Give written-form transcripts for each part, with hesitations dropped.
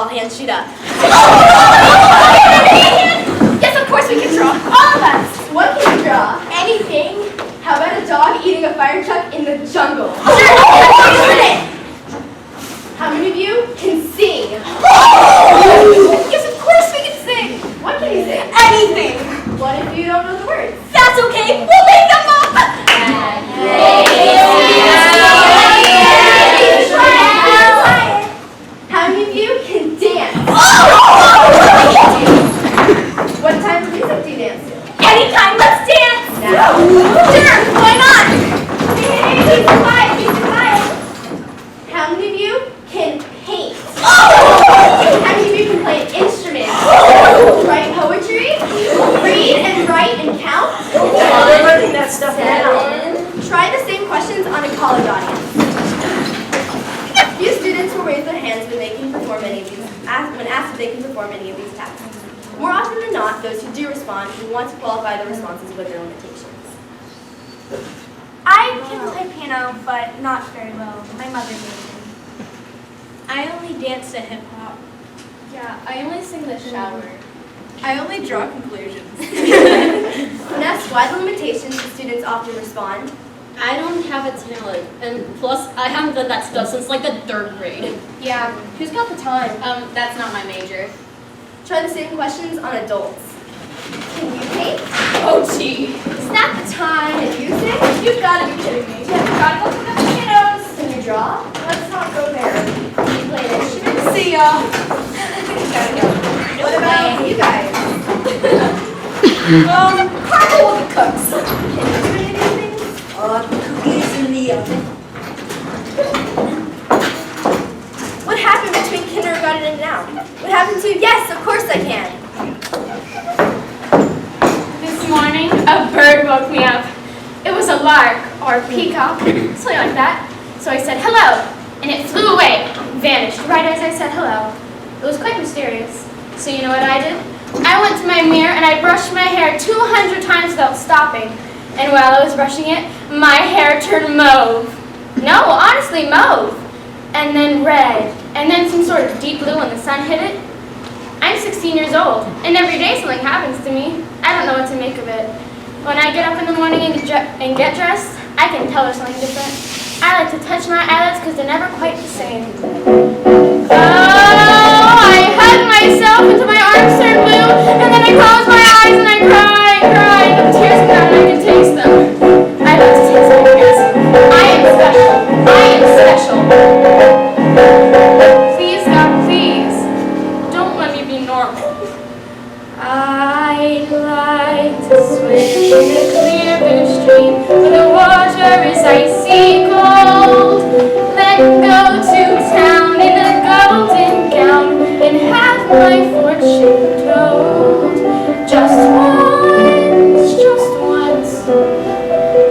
all hands shoot up. Yes, of course we can draw. All of us. What can you draw? Anything. How about a dog eating a fire truck in the jungle? Sure. How many of you can sing? Yes, of course we can sing. What can you sing? Anything. What if you don't know the words? That's okay. We'll make them up. How many of you can dance? What type of music do you dance to? Anytime, let's dance. Now. Sure, why not? Hey, be quiet, be quiet. How many of you can paint? How many of you can play an instrument? Write poetry? Read and write and count? They're learning that stuff now. Try the same questions on a college audience. Few students will raise their hands when they can perform any of these, when asked if they can perform any of these tasks. More often than not, those who do respond will want to qualify the responses with their limitations. I can play piano, but not very well. My mother made me. I only dance to hip hop. Yeah, I only sing in the shower. I only draw conclusions. When asked why the limitations, the students often respond, I don't have a talent, and plus I haven't done that stuff since like the 3rd grade. yeah, who's got the time? That's not my major. Try the same questions on adults. Can you paint? Oh gee. Is that the time? Can you sing? You've got to be kidding me. Yeah, we've got to go pick up the pianos. Can you draw? Let's not go there. Can you play an instrument? See ya. Gotta go. What about you guys? Carnival with the cooks. Can you do any of these things? Cookies in the oven. What happened between kindergarten and now? What happened to, yes, of course I can. This morning, a bird woke me up. It was a lark, or peacock, something like that. So I said, hello, and it flew away, vanished right as I said hello. It was quite mysterious. So you know what I did? I went to my mirror and I brushed my hair 200 times without stopping. And while I was brushing it, my hair turned mauve. No, honestly, mauve. And then red, and then some sort of deep blue when the sun hit it. I'm 16 years old, and every day something happens to me. I don't know what to make of it. When I get up in the morning and get dressed, I can tell there's something different. I like to touch my eyelids because they're never quite the same. Oh, I hug myself until my arms turn blue, and then I close my eyes and I cry, and the tears come out and I can taste them. I love to taste happiness. I am special. I am special. Please, God, please, don't let me be normal. I'd like to swim in a clear blue stream where the water is icy cold. Then go to town in a golden gown and have my fortune told. Just once, just once,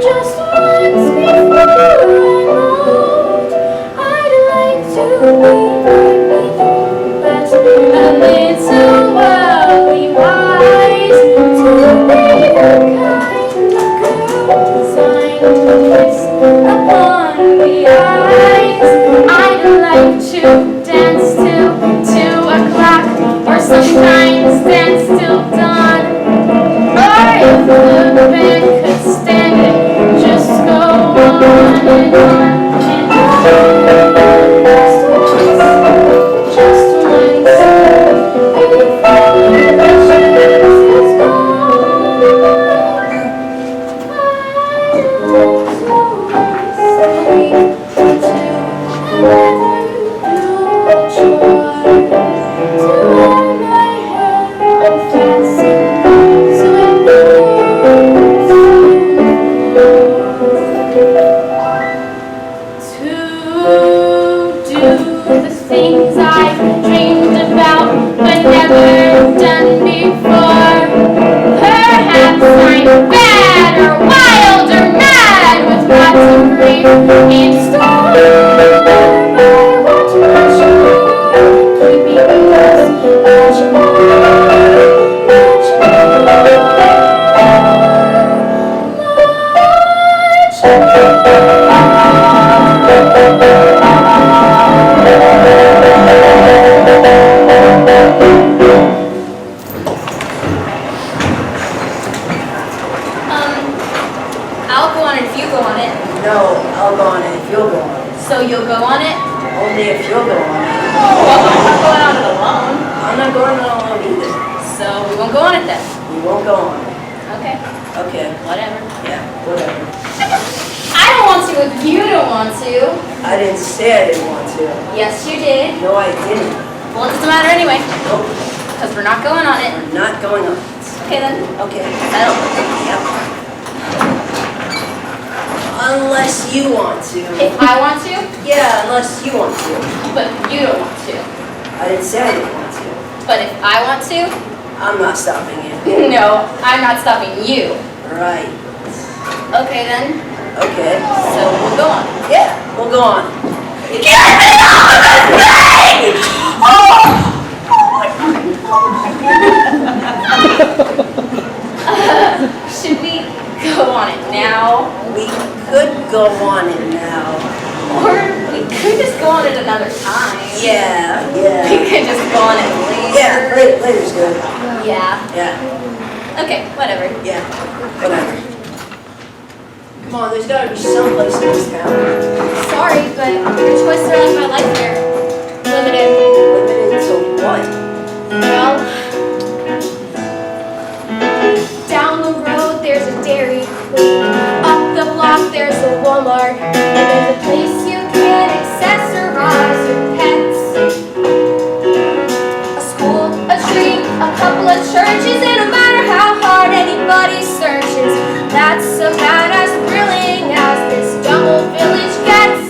just once before I'm old. I'd like to be but a little worldly wise to be the kind of girl designed to kiss upon the eyes. I'd like to dance till 2 o'clock, or sometimes dance till dawn. Or if the band could stand it, just go on and on and on. Just once, before the chance is gone. I I'll go on it if you go on it. No, I'll go on it if you'll go on it. So you'll go on it? Only if you'll go on it. Well, I'm not going on it alone. I'm not going on alone either. So we won't go on it then. You won't go on it. Okay, Okay. whatever. Yeah, whatever. I don't want to if you don't want to. I didn't say I didn't want to. Yes, you did. No, I didn't. Well, it doesn't matter anyway, Nope. because we're not going on it. I'm not going on it. Okay then, Okay. settle. Yep. Unless you want to. If I want to, Yeah, unless you want to. but you don't want to. I didn't say I didn't want to. But if I want to, I'm not stopping you. no, I'm not stopping you. Right. Okay then, Okay. so we'll go on. Yeah, we'll go on. Should we go on it now? We could go on it now. Or we could just go on it another time. Yeah, We yeah. could just go on it later. Yeah, later's good. Yeah. Yeah, Okay, whatever. yeah, whatever. Come on, there's gotta be some place in this town. Sorry, but your choices are like my life here. Limited. Limited to what? Well, down the road there's a Dairy Queen. Up the block there's a Walmart. And there's a place you can accessorize your pets. A school, a tree, a couple of churches. And no matter how hard anybody searches, that's about as thrilling as this dumb old village gets.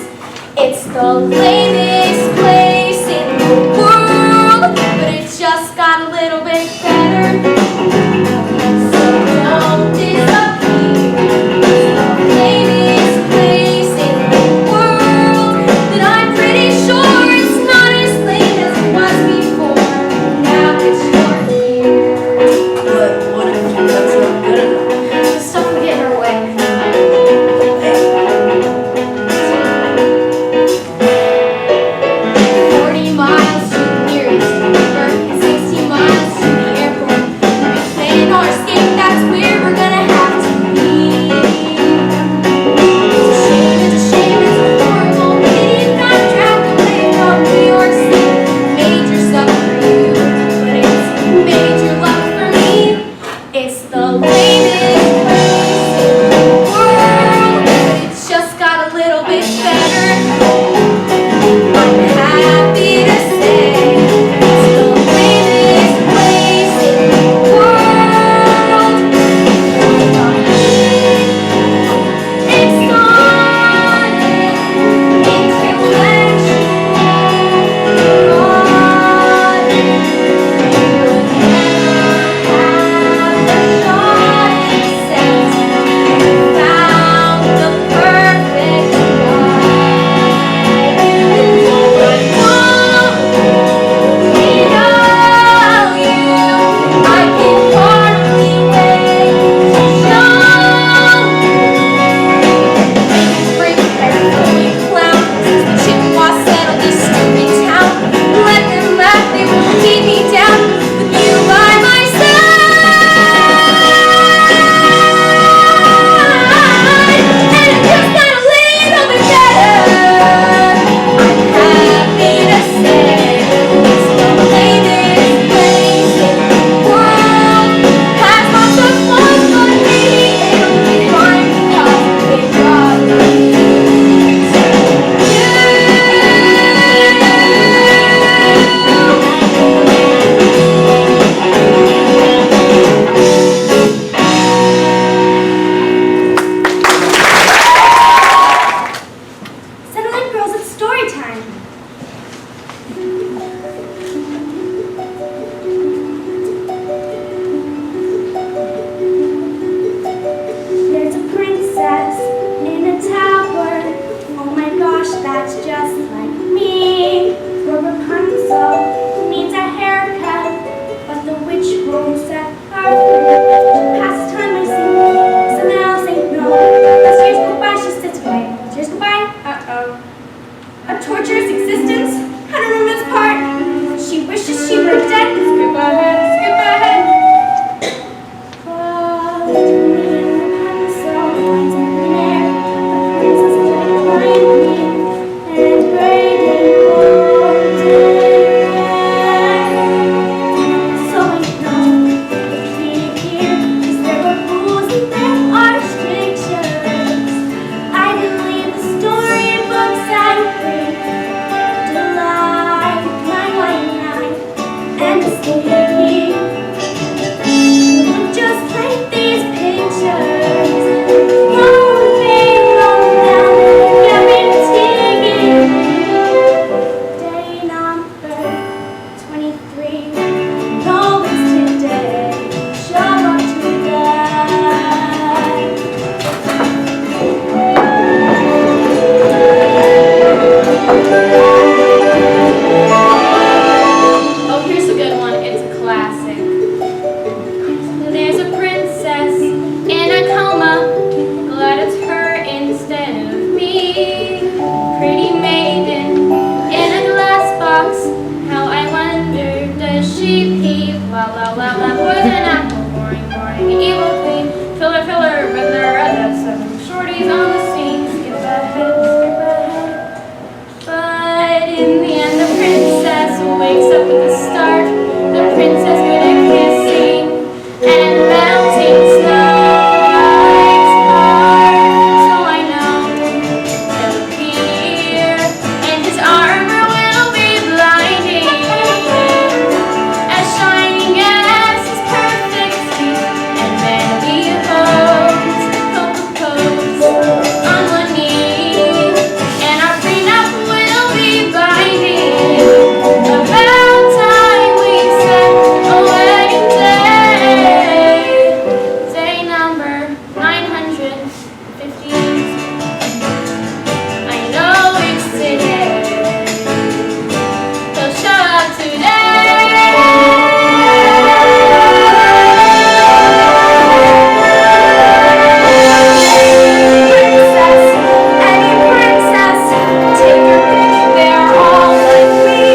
It's the lamest place in the world, but it just got a little bit better. So don't disappear. It's the lamest place in the world, but I'm pretty sure it's not as lame as it was before. Now it's your year. But what if that's not good enough? Stuff will get in our way. Hey. Just like these pictures, won't be long now, guaranteed. Day number 23, always today, show up to that. Oh, here's a good one. It's a classic. There's a princess in a coma. Glad it's her instead of me. Pretty maiden in a glass box. How I wonder, does she peep? La la la la, poison apple, boring, boring, evil queen. Filler, filler, riddler, other seven shorties on the scene. Skip ahead, skip ahead. But in the end, the princess wakes up with a start. The princess good at kissing and melting snow breaks heart. So I know he'll appear, and his armor will be blinding, as shining as his perfect teeth. And then he pose on one knee, and our prenup will be binding. About time we set a wedding day. Day number 958. I know it's today. So show up Princess, any princess, take your pick, they're all like me.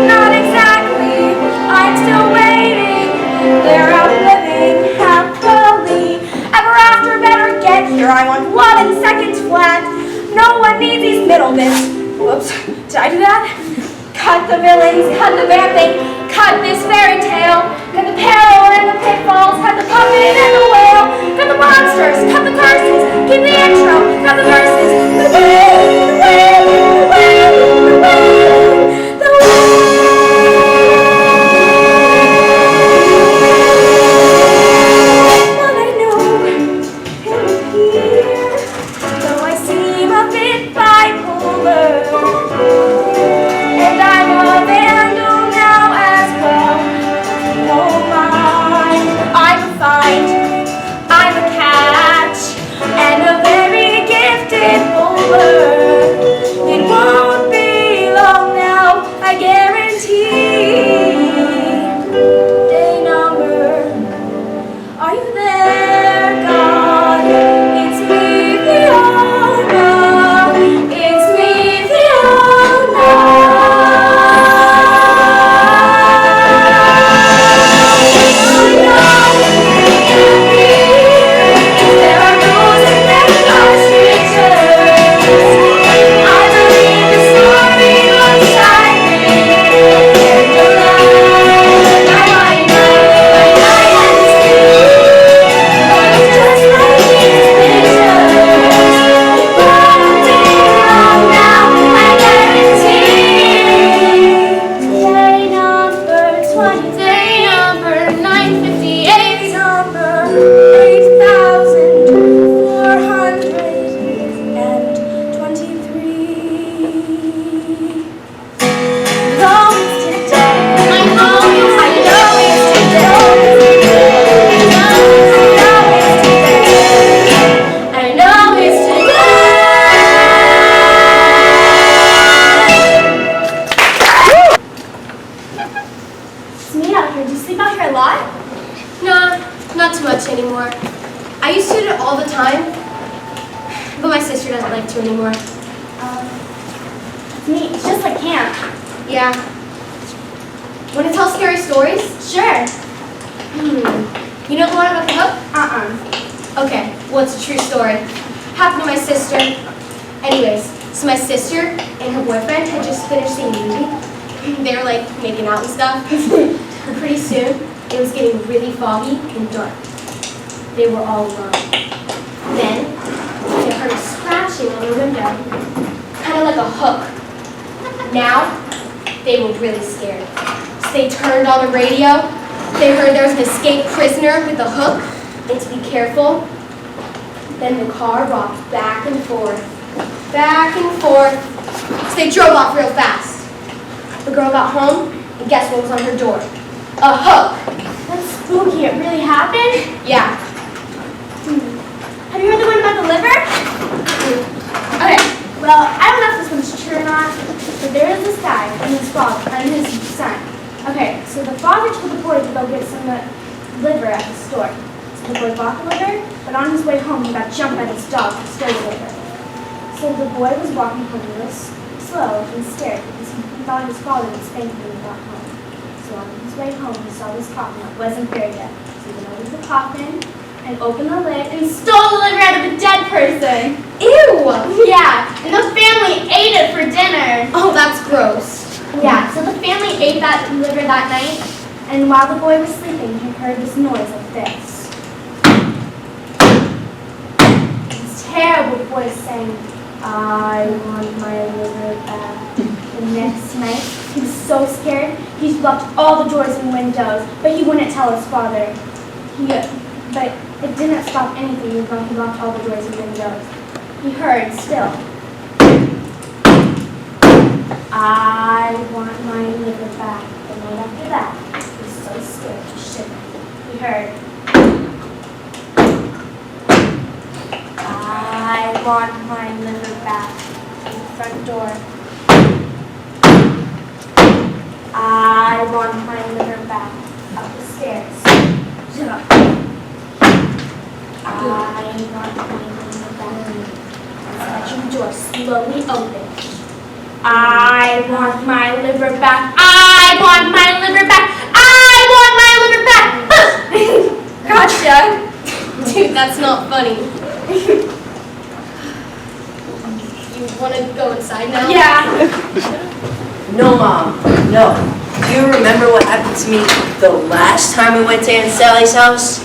Not exactly, I'm still waiting. They're out living happily ever after. Better get here, I want 1 second flat. No one needs these middle bits. Whoops, did I do that? Cut the villains, cut the vamping, cut this fairy tale, cut the peril and the pitfalls, cut the puppet and the whale, cut the monsters, cut the curses, keep the intro, cut the verses, the whale, the whale, the whale, the whale, the whale. But I know he'll appear, though I seem a bit bipolar. And I'm a vandal now as well. Oh my, I'm a find, I'm a catch, and a very gifted bowler. It won't be long now, I guarantee. Day number, are you there, God? It's me, Fiona. It's me, Fiona. There are rules and there are restrictions. I believe the story of Siren and the land. I just like these pictures. Won't be long now, I guarantee. Day number 20. day number 958. Day number 8,423. Though it's today, I know it's today. I know it's today. It's me out here. Do you sleep out here a lot? No, not too much anymore. I used to do it all the time, but my sister doesn't like to anymore. It's neat. It's just like camp. Yeah. Want to tell scary stories? Sure. You know the one about the hook? Okay. Well, it's a true story. Happened to my sister. Anyways, so my sister and her boyfriend had just finished seeing a movie. They were like making out and stuff. Pretty soon, it was getting really foggy and dark. They were all alone. Then, they heard a scratching on the window, kind of like a hook. Now, they were really scared. So they turned on the radio. They heard there was an escaped prisoner with a hook, and to be careful. Then the car rocked back and forth, back and forth. So they drove off real fast. The girl got home, and guess what was on her door? A hook. That's spooky. It really happened? Yeah. Have you heard the one about the liver? Okay. Well, I don't know if this one's true or not, but there is this guy and his father and his son. Okay, so the father told the boy to go get some liver at the store. So the boy bought the liver, but on his way home he got jumped by this dog who stole the liver. So the boy was walking home real slow and scared because he thought his father would spank him when he got home. So on his way home he saw this coffin that wasn't there yet. So he went over to the coffin and opened the lid and stole the liver out of a dead person. Ew! Yeah, and the family ate it for dinner. Oh, that's gross. Yeah, so the family ate that liver that night, and while the boy was sleeping, he heard this noise like this. This terrible voice saying, "I want my liver back." The next night, he was so scared, he locked all the doors and windows, but he wouldn't tell his father. But it didn't stop anything, he locked all the doors and windows. He heard still, "I want my liver back." The night after that, he was so scared he shivered. He heard, "I want my liver back." At the front door, "I want my liver back." Up the stairs, "I want my liver back." The bedroom door slowly opened. "I want my liver back. I want my liver back. I want my liver back." Gotcha. Dude, that's not funny. You want to go inside now? Yeah. No, Mom, no. Do you remember what happened to me the last time we went to Aunt Sally's house?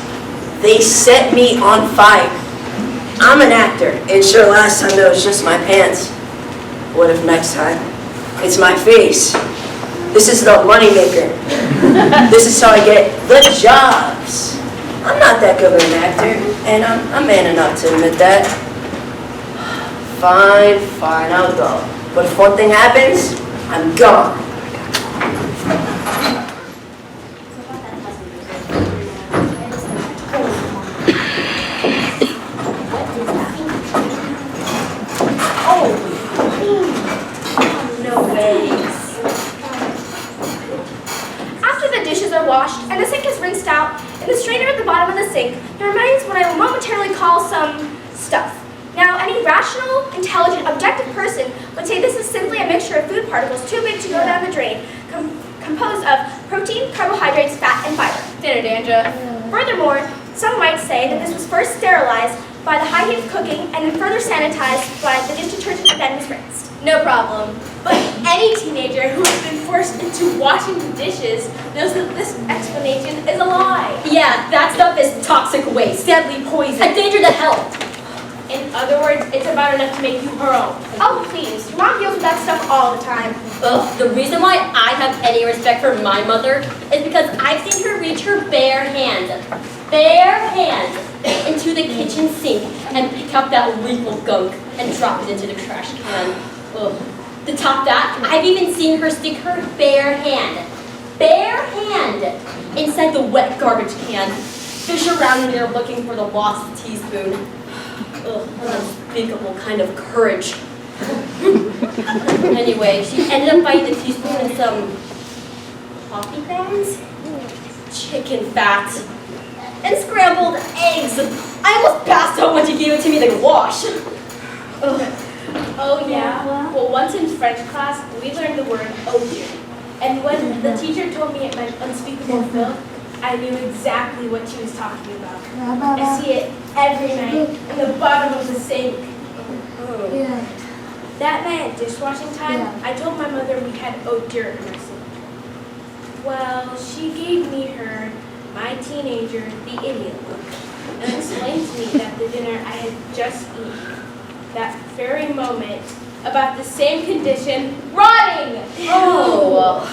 They set me on fire. I'm an actor, and sure, last time it was just my pants. What if next time it's my face? This is the moneymaker. This is how I get the jobs. I'm not that good of an actor, and I'm man enough to admit that. Fine, I'll go. But if one thing happens, I'm gone. After the dishes are washed and the sink is rinsed out, in the strainer at the bottom of the sink, there remains what I will momentarily call some stuff. Now, any rational, intelligent, objective person would say this is simply a mixture of food particles too big to go down the drain, composed of protein, carbohydrates, fat, and fiber. Dinner, Danja. Furthermore, some might say that this was first sterilized by the high heat of cooking and then further sanitized by the dish detergent and then was rinsed. No problem. But any teenager who has been forced into washing the dishes knows that this explanation is a lie. Yeah, that stuff is toxic waste. Deadly poison. A danger to health. In other words, it's about enough to make you her own. Oh, please. Your mom deals with that stuff all the time. Ugh, the reason why I have any respect for my mother is because I've seen her reach her bare hand into the kitchen sink and pick up that lethal gunk and drop it into the trash can. Ugh. To top that, I've even seen her stick her bare hand inside the wet garbage can, fish around in there looking for the lost teaspoon. Ugh, an unspeakable kind of courage. Anyway, she ended up biting the teaspoon in some coffee grounds, chicken fat, and scrambled eggs. I almost passed out when she gave it to me to wash. Ugh. Oh yeah. Well, once in French class, we learned the word "oh dear," and when the teacher told me it meant unspeakable filth, I knew exactly what she was talking about. I see it every night in the bottom of the sink. That night at dishwashing time, I told my mother we had "oh dear" in our sink. Well, she gave me my teenager, the idiot look, and explained to me that the dinner I had just eaten, that very moment, about the same condition, rotting! Oh.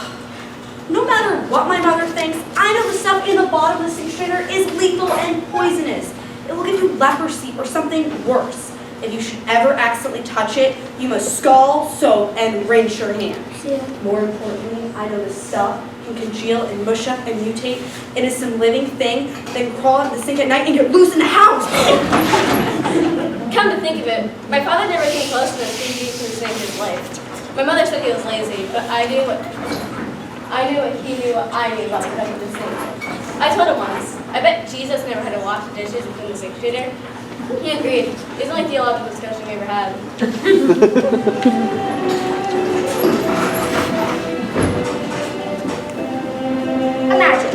No matter what my mother thinks, I know the stuff in the bottom of the sink strainer is lethal and poisonous. It will give you leprosy or something worse. If you should ever accidentally touch it, you must scald, soap, and rinse your hands. Yeah. More importantly, I know this stuff can congeal and mush up and mutate into some living thing, then crawl into the sink at night and get loose in the house. Come to think of it, my father never came close to this being used to save his life. My mother said he was lazy, but I knew what he knew what I knew about the cup of the sink. I told him once, I bet Jesus never had to wash the dishes within the sink strainer. He agreed. It was the only theological discussion we ever had. Imagine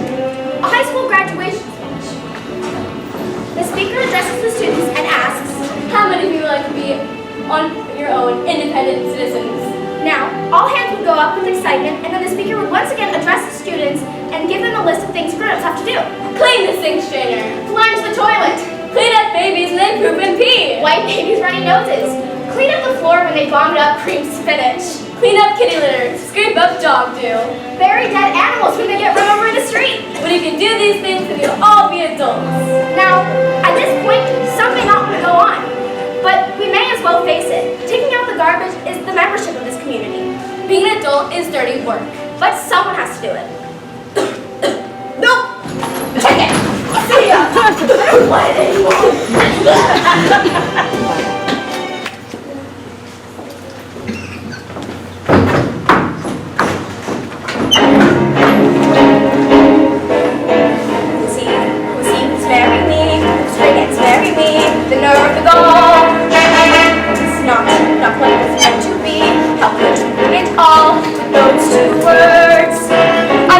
a high school graduation speech. The speaker addresses the students and asks, How many of you would like to be on your own independent citizens? now, all hands would go up with excitement, and then the speaker would once again address the students and give them a list of things grown-ups have to do. Clean the sink strainer. Plunge the toilet. Clean up babies and then poop and pee. Wipe babies' runny noses. Clean up the floor when they vomited up creamed spinach. Clean up kitty litter. Scrape up dog doo. Bury dead animals when they get run over in the street. When you can do these things, then you'll all be adults. Now, at this point, some may not want to go on, but we may as well face it. Taking out the garbage is the membership of this community. Being an adult is dirty work. But someone has to do it. Nope. Take it! See ya. I don't want it anymore. Seems very mean, spring it's very mean, the nerve of the goal. It's not what it's meant to be, how could you bring it all, those two words. I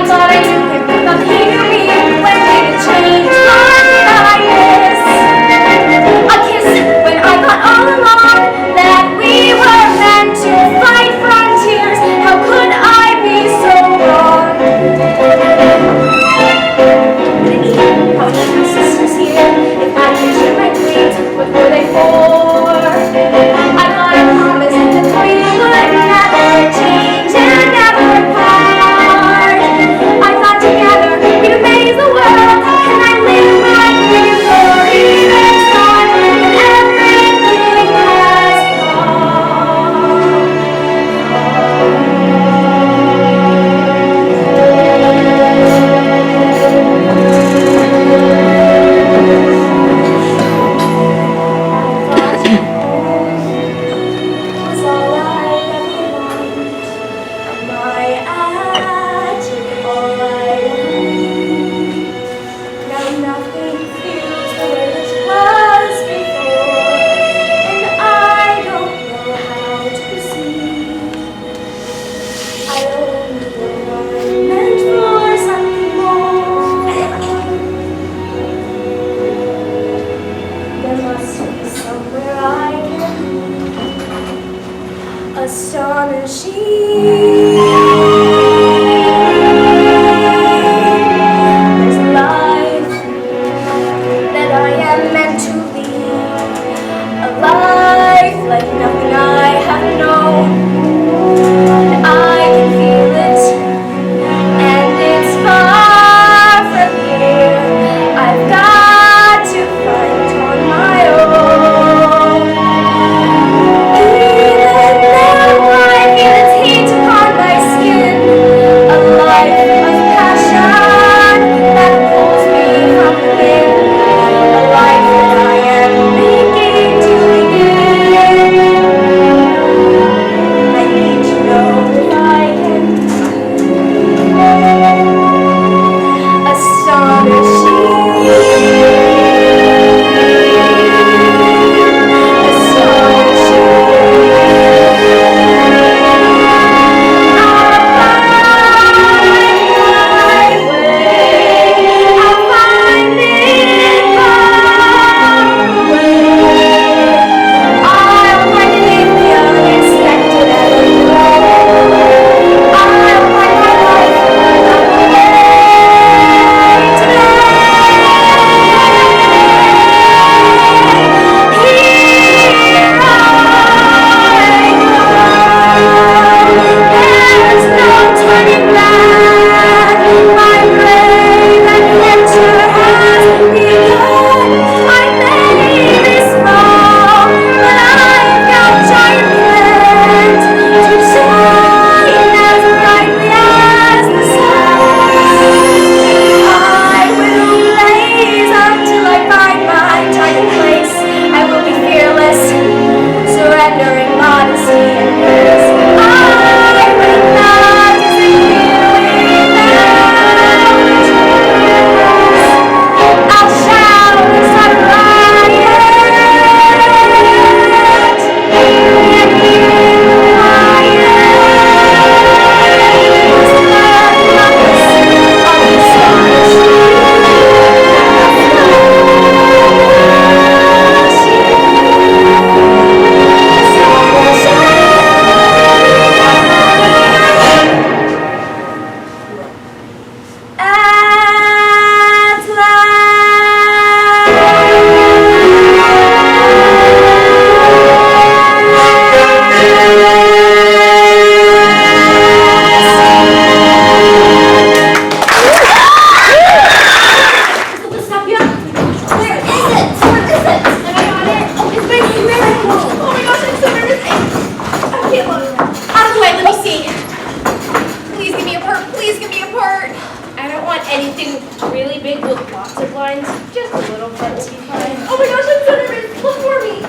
anything really big with lots of lines, just a little part will be fine. Oh my gosh, I'm so nervous. Look for me.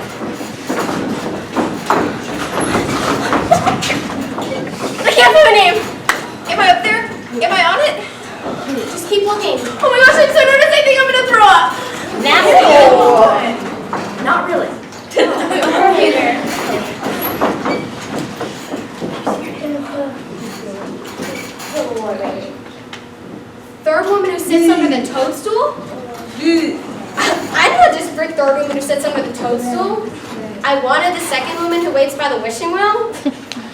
I can't find my name. Am I up there? Am I on it? Just keep looking. Oh my gosh, I'm so nervous. I think I'm gonna throw up. Nasty. Not really. Okay, there. Third woman who sits under the toadstool? I'm not just for third woman who sits under the toadstool. I wanted the second woman who waits by the wishing well.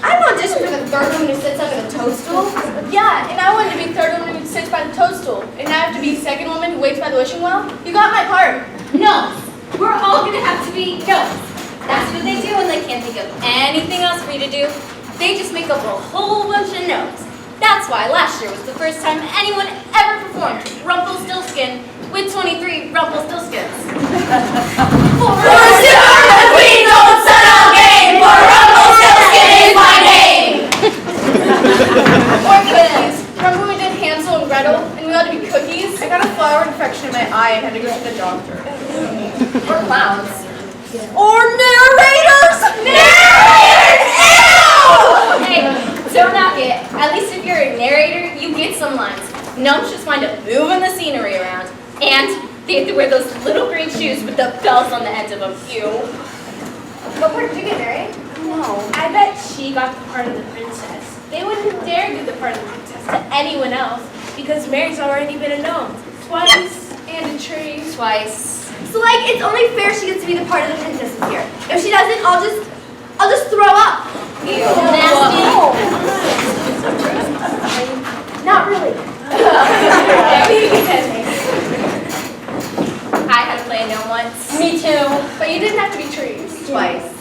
I'm not just for the third woman who sits under the toadstool. Yeah, and I wanted to be third woman who sits by the toadstool. And I have to be second woman who waits by the wishing well. You got my part. No, we're all gonna have to be no. That's what they do when they can't think of anything else for you to do. They just make up a whole bunch of notes. That's why last year was the first time anyone ever performed Rumpelstiltskin with 23 Rumpelstiltskins. For the queen don't settle game, for Rumpelstiltskin is my name. Or cookies. Remember when we did Hansel and Gretel and we had to be cookies? I got a flower infection in my eye and had to go to the doctor. Or clowns. Or narrators! Hey, don't knock it. At least if you're a narrator, you get some lines. Gnomes just wind up moving the scenery around. And they have to wear those little green shoes with the bells on the end of them. Ew. What part did you get married? No. I bet she got the part of the princess. They wouldn't dare give the part of the princess to anyone else because Mary's already been a gnome twice and a tree. Twice. So like, it's only fair she gets to be the part of the princess this year. If she doesn't, I'll just throw up. Ew. Nasty. Not really. I had to play a gnome once. Me too. But you didn't have to be trees. Twice.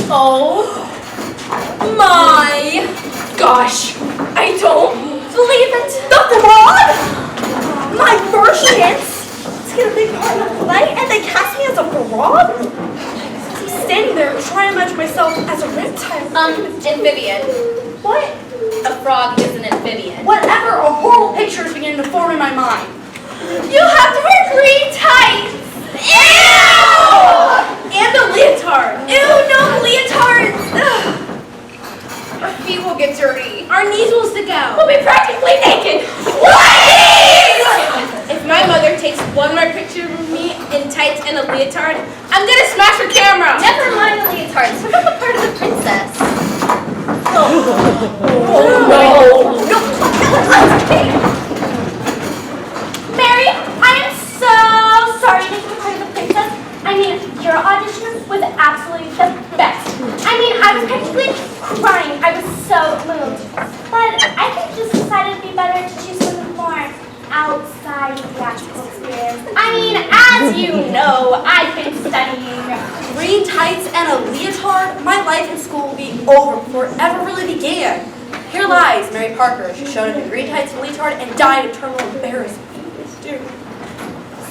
Oh my gosh. I don't believe it. The fraud? My first chance to get a big part in a play, and they cast me as a fraud? I'm standing there trying to imagine myself as a reptile. Amphibian. What? A frog is an amphibian. Whatever, a horrible picture is beginning to form in my mind. You have to wear green tights. Ew! And a leotard. Ew, no leotards. Ugh. Our feet will get dirty. Our knees will stick out. We'll be practically naked. If my mother takes one more picture of me in tights and a leotard, I'm gonna smash her camera. Never mind the leotards. What about the part of the princess? No. Mary, I am so sorry to be part of the princess. I mean, your audition was absolutely the best. I mean, I was practically crying. I was so moved. But I think just decided it'd be better to choose something more outside theatrical experience. I mean, as you know, I've been studying. Green tights and a leotard? My life in school will be over before it ever really began. Here lies Mary Parker. She showed up in green tights and leotard and died of eternal embarrassment.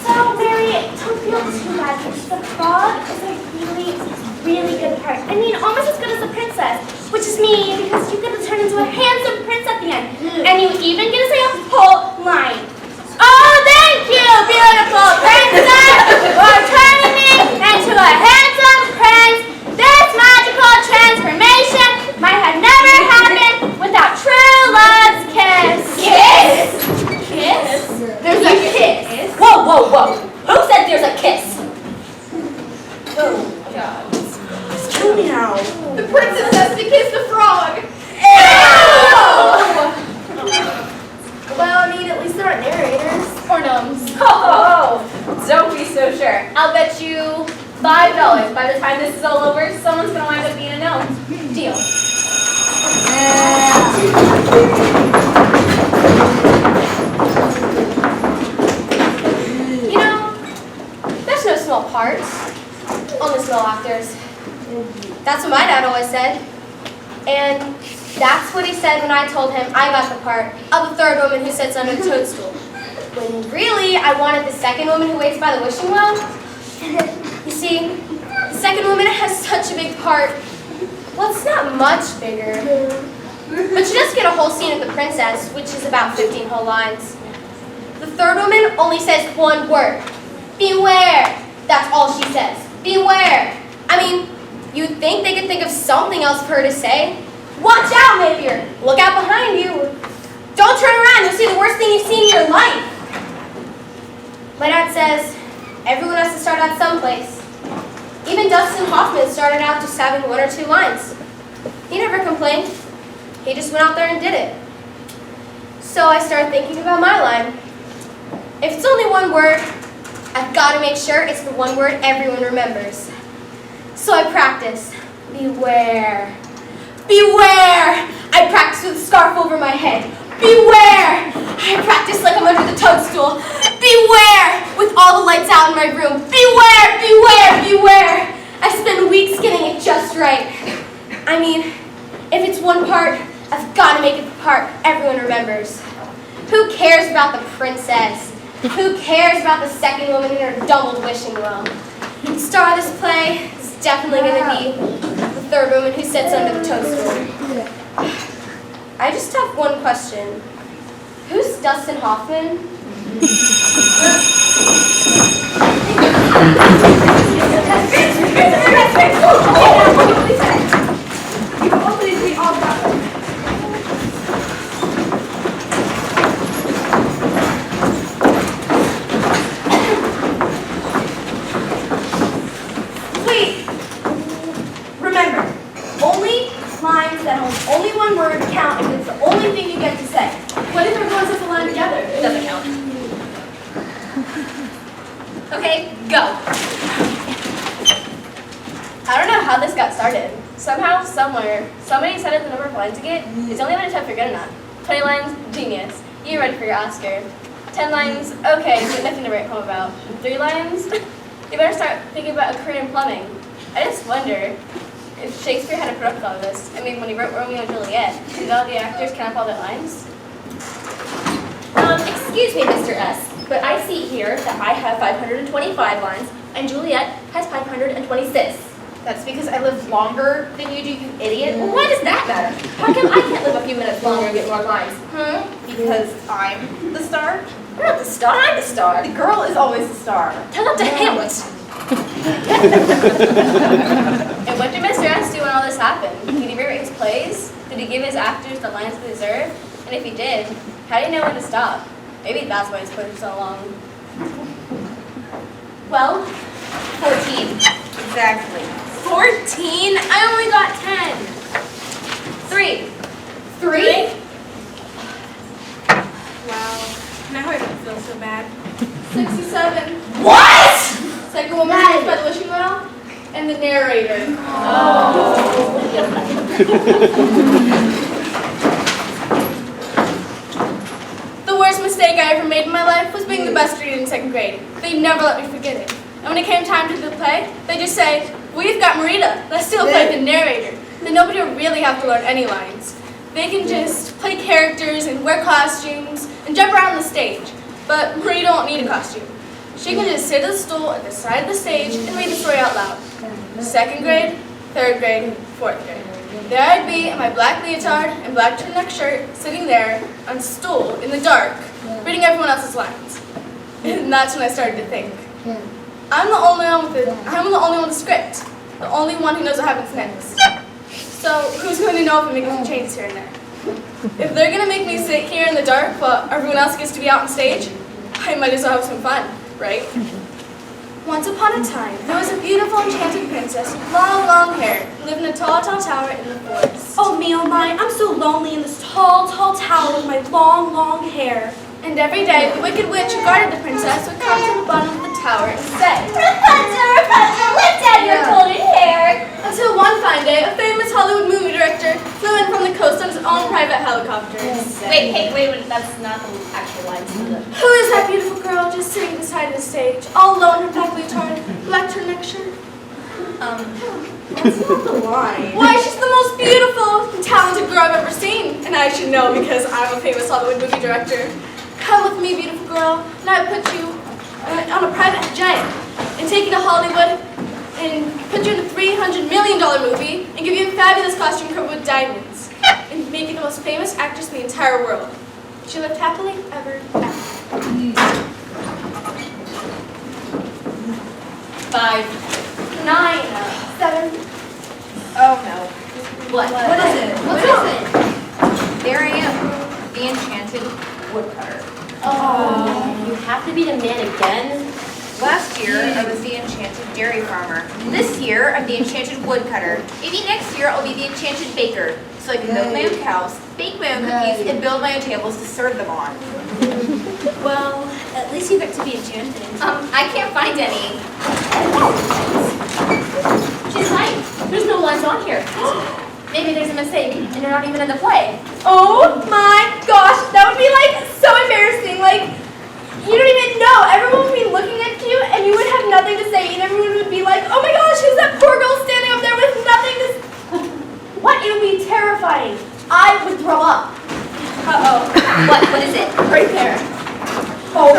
So, Mary, don't feel too bad because the frog is a really, really good part. I mean, almost as good as the princess, which is me because you get to turn into a handsome prince at the end. And you even get to say a whole line. Oh, thank you, beautiful princess, for turning me into a handsome prince. This magical transformation might have never happened without true love's kiss. Kiss? Kiss? There's a kiss. Whoa, whoa, whoa. Who said there's a kiss? Oh, God. Kill me now. The princess has to kiss the frog. Well, I mean, at least they're not narrators. Or gnomes. Oh, don't be so sure. I'll bet you $5 by the time this is all over, someone's gonna wind up being a gnome. Deal. You know, there's no small parts, only small actors. That's what my dad always said. And that's what he said when I told him I got the part of the third woman who sits under the toadstool. When really, I wanted the second woman who waits by the wishing well. You see, the second woman has such a big part. Well, it's not much bigger, But she does get a whole scene of the princess, which is about 15 whole lines. The third woman only says one word. Beware! That's all she says. Beware! I mean, you'd think they could think of something else for her to say. Watch out, maybe, or look out behind you. Don't turn around, you'll see the worst thing you've seen in your life. My dad says, everyone has to start out someplace. Even Dustin Hoffman started out just having 1 or 2 lines. He never complained. He just went out there and did it. So I started thinking about my line. If it's only one word, I've got to make sure it's the one word everyone remembers. So I practice. Beware. Beware! I practice with a scarf over my head. Beware! I practice like I'm under the toadstool. Beware! With all the lights out in my room. Beware! Beware! Beware! I spend weeks getting it just right. I mean, if it's one part, I've got to make it the part everyone remembers. Who cares about the princess? Who cares about the second woman in her doubled wishing well? The star of this play is definitely going to be the third woman who sits under the toadstool. I just have one question. Who's Dustin Hoffman? Wait! Remember, only lines that have only one word count if it's the only thing you get to say. What if everyone says a line together? It doesn't count. Okay, go. I don't know how this got started. Somehow, somewhere, somebody decided the number of lines to get is only limited to if you're good enough. 20 lines, genius. You're ready for your Oscar. 10 lines, okay, but nothing to write home about. 3 lines, you better start thinking about a career in plumbing. I just wonder if Shakespeare had a protocol of this. I mean, when he wrote Romeo and Juliet, did all the actors count up all their lines? Excuse me, Mr. S., but I see here that I have 525 lines and Juliet has 526. That's because I live longer than you do, you idiot. Well, why does that matter? How come I can't live a few minutes longer and get more lines? Because I'm the star. You're not the star, I'm the star. The girl is always the star. Tell that to Hamlet. And what did Mr. S do when all this happened? Did he rewrite his plays? Did he give his actors the lines they deserve? And if he did, how did he know when to stop? Maybe that's why his plays were so long. Well, 14. Exactly. 14? I only got 10. 3. 3? Wow. Now I don't feel so bad. 67. What? Second woman raised by the wishing well, and the narrator. The worst mistake I ever made in my life was being the best reader in 2nd grade. They never let me forget it. And when it came time to do the play, they just say, "We've got Marita. Let's still play the narrator." Then nobody will really have to learn any lines. They can just play characters and wear costumes and jump around the stage. But Marita won't need a costume. She can just sit at the stool at the side of the stage and read the story out loud. 2nd grade, 3rd grade, 4th grade. There I'd be in my black leotard and black turtleneck shirt, sitting there on a stool in the dark, reading everyone else's lines. And that's when I started to think. I'm the only one with the script. The only one who knows what happens next. So who's going to know if I'm making some changes here and there? If they're going to make me sit here in the dark while everyone else gets to be out on stage, I might as well have some fun, right? Once upon a time, there was a beautiful enchanted princess with long, long hair who lived in a tall, tall tower in the forest. Oh me, oh my, I'm so lonely in this tall, tall tower with my long, long hair. And every day, the wicked witch who guarded the princess would come to the bottom of the tower and say, Rapunzel, Rapunzel, let down your golden hair. until one fine day, a famous Hollywood movie director flew in from the coast on his own private helicopter. Wait, that's not the actual lines. Who is that beautiful girl just sitting beside the stage, all alone in her black leotard, black turtleneck shirt? That's not the line. Why, she's the most beautiful and talented girl I've ever seen. And I should know because I'm a famous Hollywood movie director. Come with me, beautiful girl, and I'll put you on a private jet and take you to Hollywood and put you in a $300 million movie and give you a fabulous costume covered with diamonds. and make you the most famous actress in the entire world. She lived happily ever after. 5, 9, 7. Oh no. What? What is it? What is it? There I am, the enchanted woodcutter. Oh, you have to be the man again? Last year, I was the enchanted dairy farmer. This year, I'm the enchanted woodcutter. Maybe next year, I'll be the enchanted baker, so I can milk my own cows, bake my own cookies, and build my own tables to serve them on. Well, at least you get to be enchanted. I can't find any. She's right. There's no lines on here. Maybe there's a mistake, and you're not even in the play. Oh my gosh, that would be like so embarrassing. Like, you don't even know. Everyone would be looking at you and you would have nothing to say. And everyone would be like, oh my gosh, who's that poor girl standing up there with nothing to say? What? It would be terrifying. I would throw up. Uh-oh. What is it? Right there. Oh